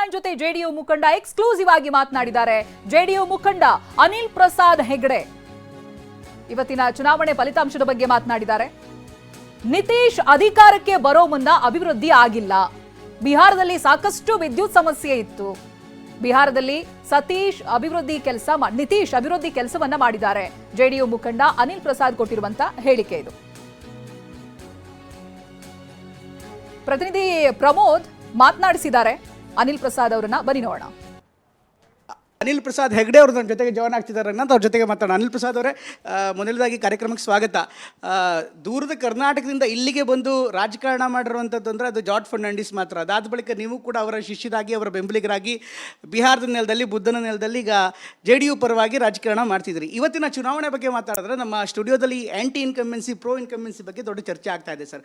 Time ಜೊತೆ JDU ಮುಖಂಡ exclusive ಆಗಿ ಮಾತನಾಡಿದ್ದಾರೆ. ಜೆಡಿಯು ಮುಖಂಡ ಅನಿಲ್ ಪ್ರಸಾದ್ ಹೆಗ್ಡೆ ಇವತ್ತಿನ ಚುನಾವಣೆ ಫಲಿತಾಂಶದ ಬಗ್ಗೆ ಮಾತನಾಡಿದ್ದಾರೆ. ನಿತೀಶ್ ಅಧಿಕಾರಕ್ಕೆ ಬರೋ ಮುನ್ನ ಅಭಿವೃದ್ಧಿ ಆಗಿಲ್ಲ. ಬಿಹಾರದಲ್ಲಿ ಸಾಕಷ್ಟು ವಿದ್ಯುತ್ ಸಮಸ್ಯೆ ಇತ್ತು. ಬಿಹಾರದಲ್ಲಿ ನಿತೀಶ್ ಅಭಿವೃದ್ಧಿ ಕೆಲಸವನ್ನ ಮಾಡಿದ್ದಾರೆ. ಜೆಡಿಯು ಮುಖಂಡ ಅನಿಲ್ ಪ್ರಸಾದ್ ಕೊಟ್ಟಿರುವಂತ ಹೇಳಿಕೆ ಇದು. ಪ್ರತಿನಿಧಿ ಪ್ರಮೋದ್ ಮಾತನಾಡಿಸಿದ್ದಾರೆ ಅನಿಲ್ ಪ್ರಸಾದ್ ಅವರನ್ನ. ಬನ್ನಿ ನೋಡೋಣ. ಅನಿಲ್ ಪ್ರಸಾದ್ ಹೆಗ್ಡೆ ಅವರು ನನ್ನ ಜೊತೆಗೆ ಜಾಯ್ನ್ ಆಗ್ತಿದ್ದಾರೆ. ಅಂತ ಅವ್ರ ಜೊತೆಗೆ ಮಾತಾಡೋಣ. ಅನಿಲ್ ಪ್ರಸಾದ್ ಅವರೇ, ಮೊದಲದಾಗಿ ಕಾರ್ಯಕ್ರಮಕ್ಕೆ ಸ್ವಾಗತ. ದೂರದ ಕರ್ನಾಟಕದಿಂದ ಇಲ್ಲಿಗೆ ಬಂದು ರಾಜಕಾರಣ ಮಾಡಿರುವಂಥದ್ದು ಅಂದರೆ ಅದು ಜಾರ್ಜ್ ಫರ್ನಾಂಡಿಸ್ ಮಾತ್ರ. ಅದಾದ ಬಳಿಕ ನೀವು ಕೂಡ ಅವರ ಶಿಷ್ಯರಾಗಿ, ಅವರ ಬೆಂಬಲಿಗರಾಗಿ ಬಿಹಾರದ ನೆಲದಲ್ಲಿ, ಬುದ್ಧನ ನೆಲದಲ್ಲಿ ಈಗ JDU ಪರವಾಗಿ ರಾಜಕಾರಣ ಮಾಡ್ತಿದ್ರಿ. ಇವತ್ತಿನ ಚುನಾವಣೆ ಬಗ್ಗೆ ಮಾತಾಡಿದ್ರೆ ನಮ್ಮ ಸ್ಟುಡಿಯೋದಲ್ಲಿ ಆ್ಯಂಟಿ ಇನ್ಕಂಬೆನ್ಸಿ, ಪ್ರೋ ಇನ್ಕಂಬೆನ್ಸಿ ಬಗ್ಗೆ ದೊಡ್ಡ ಚರ್ಚೆ ಆಗ್ತಾ ಇದೆ ಸರ್.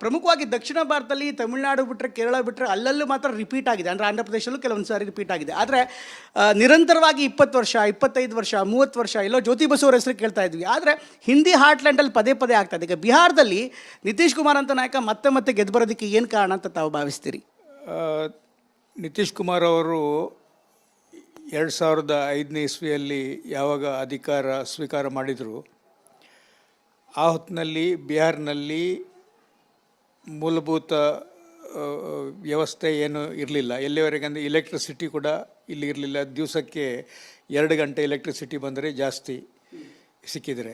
ಪ್ರಮುಖವಾಗಿ ದಕ್ಷಿಣ ಭಾರತದಲ್ಲಿ ತಮಿಳುನಾಡು ಬಿಟ್ಟರೆ, ಕೇರಳ ಬಿಟ್ಟರೆ ಅಲ್ಲಲ್ಲೂ ಮಾತ್ರ ರಿಪೀಟ್ ಆಗಿದೆ. ಅಂದರೆ ಆಂಧ್ರ ಪ್ರದೇಶಲ್ಲೂ ಕೆಲವೊಂದು ಸಾರಿ ರಿಪೀಟ್ ಆಗಿದೆ. ಆದರೆ ನಿರಂತರವಾಗಿ 20 ವರ್ಷ, 25 ವರ್ಷ, 30 ವರ್ಷ ಎಲ್ಲೋ ಜ್ಯೋತಿ ಬಸು ಅವರ ಹೆಸರು ಕೇಳ್ತಾ ಇದ್ವಿ. ಆದರೆ ಹಿಂದಿ ಹಾರ್ಟ್ಲ್ಯಾಂಡಲ್ಲಿ ಪದೇ ಪದೇ ಆಗ್ತಾ ಇದೆ. ಈಗ ಬಿಹಾರದಲ್ಲಿ ನಿತೀಶ್ ಕುಮಾರ್ ಅಂತ ನಾಯಕ ಮತ್ತೆ ಗೆದ್ದು ಬರೋದಕ್ಕೆ ಏನು ಕಾರಣ ಅಂತ ತಾವು ಭಾವಿಸ್ತೀರಿ? ನಿತೀಶ್ ಕುಮಾರ್ ಅವರು 2005ನೇ ಇಸ್ವಿಯಲ್ಲಿ ಯಾವಾಗ ಅಧಿಕಾರ ಸ್ವೀಕಾರ ಮಾಡಿದರು, ಆ ಹೊತ್ತಿನಲ್ಲಿ ಬಿಹಾರ್ನಲ್ಲಿ ಮೂಲಭೂತ ವ್ಯವಸ್ಥೆ ಏನು ಇರಲಿಲ್ಲ. ಎಲ್ಲಿವರೆಗೆ ಅಂದರೆ ಎಲೆಕ್ಟ್ರಿಸಿಟಿ ಕೂಡ ಇಲ್ಲಿ ಇರಲಿಲ್ಲ. ದಿವಸಕ್ಕೆ 2 ಗಂಟೆ ಎಲೆಕ್ಟ್ರಿಸಿಟಿ ಬಂದರೆ ಜಾಸ್ತಿ ಸಿಕ್ಕಿದರೆ.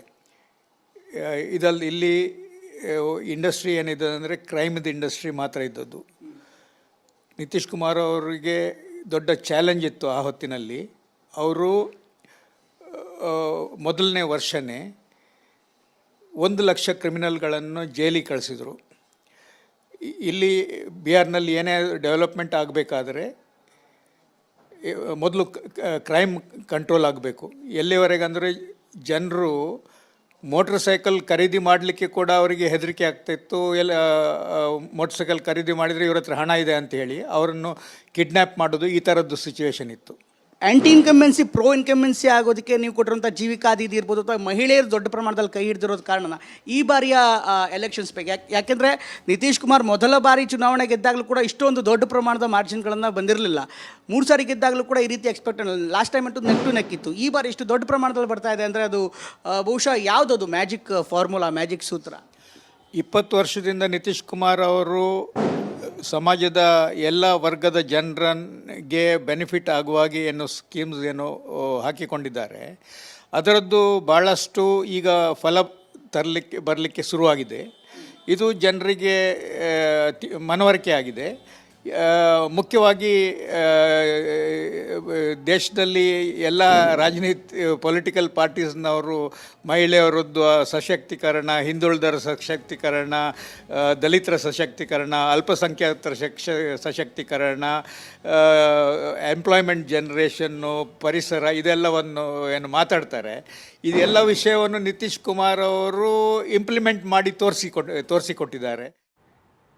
ಇಲ್ಲಿ ಇಂಡಸ್ಟ್ರಿ ಏನಿದೆ ಅಂದರೆ ಕ್ರೈಮ್ದು ಇಂಡಸ್ಟ್ರಿ ಮಾತ್ರ ಇದ್ದದ್ದು. ನಿತೀಶ್ ಕುಮಾರ್ ಅವರಿಗೆ ದೊಡ್ಡ ಚಾಲೆಂಜ್ ಇತ್ತು ಆ ಹೊತ್ತಿನಲ್ಲಿ. ಅವರು ಮೊದಲನೇ ವರ್ಷವೇ 1 ಲಕ್ಷ ಕ್ರಿಮಿನಲ್ಗಳನ್ನು ಜೈಲಿಗೆ ಕಳಿಸಿದರು. ಇಲ್ಲಿ ಬಿಹಾರ್ನಲ್ಲಿ ಏನೇ ಡೆವಲಪ್ಮೆಂಟ್ ಆಗಬೇಕಾದ್ರೆ ಮೊದಲು ಕ್ರೈಮ್ ಕಂಟ್ರೋಲ್ ಆಗಬೇಕು. ಎಲ್ಲಿವರೆಗೆ ಅಂದರೆ ಜನರು ಮೋಟ್ರ್ ಸೈಕಲ್ ಖರೀದಿ ಮಾಡಲಿಕ್ಕೆ ಕೂಡ ಅವರಿಗೆ ಹೆದರಿಕೆ ಆಗ್ತಾಯಿತ್ತು. ಮೋಟ್ರ್ ಸೈಕಲ್ ಖರೀದಿ ಮಾಡಿದರೆ ಇವ್ರ ಹತ್ರ ಹಣ ಇದೆ ಅಂತ ಹೇಳಿ ಅವರನ್ನು ಕಿಡ್ನ್ಯಾಪ್ ಮಾಡೋದು, ಈ ಥರದ್ದು ಸಿಚುವೇಶನ್ ಇತ್ತು. ಆ್ಯಂಟಿ ಇನ್ಕಂಬೆನ್ಸಿ, ಪ್ರೋ ಇನ್ಕಂಬೆನ್ಸಿ ಆಗೋದಕ್ಕೆ ನೀವು ಕೊಟ್ಟಿರುವಂಥ ಜೀವಿಕಾದಿ ಇರ್ಬೋದು, ಅಥವಾ ಮಹಿಳೆಯರು ದೊಡ್ಡ ಪ್ರಮಾಣದಲ್ಲಿ ಕೈ ಹಿಡಿದಿರೋದು ಕಾರಣ ಈ ಬಾರಿಯ ಎಲೆಕ್ಷನ್ಸ್ ಬಗ್ಗೆ. ಯಾಕೆಂದರೆ ನಿತೀಶ್ ಕುಮಾರ್ ಮೊದಲ ಬಾರಿ ಚುನಾವಣೆ ಗೆದ್ದಾಗಲೂ ಕೂಡ ಇಷ್ಟೊಂದು ದೊಡ್ಡ ಪ್ರಮಾಣದ ಮಾರ್ಜಿನ್ಗಳನ್ನು ಬಂದಿರಲಿಲ್ಲ. 3 ಸಾರಿ ಗೆದ್ದಾಗಲೂ ಕೂಡ ಈ ರೀತಿ ಎಕ್ಸ್ಪೆಕ್ಟ್ ಲಾಸ್ಟ್ ಟೈಮ್ ಅಂತೂ ನೆಕ್ ಟು ನೆಕ್ ಇತ್ತು. ಈ ಬಾರಿ ಇಷ್ಟು ದೊಡ್ಡ ಪ್ರಮಾಣದಲ್ಲಿ ಬರ್ತಾ ಇದೆ ಅಂದರೆ ಅದು ಬಹುಶಃ ಯಾವುದದು ಮ್ಯಾಜಿಕ್ ಫಾರ್ಮುಲಾ, ಮ್ಯಾಜಿಕ್ ಸೂತ್ರ? 20 ವರ್ಷದಿಂದ ನಿತೀಶ್ ಕುಮಾರ್ ಅವರು ಸಮಾಜದ ಎಲ್ಲ ವರ್ಗದ ಜನರಿಗೆ ಬೆನಿಫಿಟ್ ಆಗುವಾಗೆ ಏನೋ ಸ್ಕೀಮ್ಸ್ ಏನೋ ಹಾಕಿಕೊಂಡಿದ್ದಾರೆ. ಅದರದ್ದು ಭಾಳಷ್ಟು ಈಗ ಫಲ ಬರಲಿಕ್ಕೆ ಶುರುವಾಗಿದೆ. ಇದು ಜನರಿಗೆ ಮನವರಿಕೆ ಆಗಿದೆ. ಮುಖ್ಯವಾಗಿ ದೇಶದಲ್ಲಿ ಎಲ್ಲ ಪೊಲಿಟಿಕಲ್ ಪಾರ್ಟೀಸ್ನವರು ಮಹಿಳೆಯರದ್ದು ಸಶಕ್ತೀಕರಣ, ಹಿಂದುಳಿದರ ಸಶಕ್ತೀಕರಣ, ದಲಿತರ ಸಶಕ್ತೀಕರಣ, ಅಲ್ಪಸಂಖ್ಯಾತರ ಸಶಕ್ತೀಕರಣ, ಎಂಪ್ಲಾಯ್ಮೆಂಟ್ ಜನ್ರೇಷನ್ನು, ಪರಿಸರ, ಇದೆಲ್ಲವನ್ನು ಏನು ಮಾತಾಡ್ತಾರೆ. ಇದೆಲ್ಲ ವಿಷಯವನ್ನು ನಿತೀಶ್ ಕುಮಾರ್ ಅವರು ಇಂಪ್ಲಿಮೆಂಟ್ ಮಾಡಿ ತೋರಿಸಿಕೊಟ್ಟಿದ್ದಾರೆ.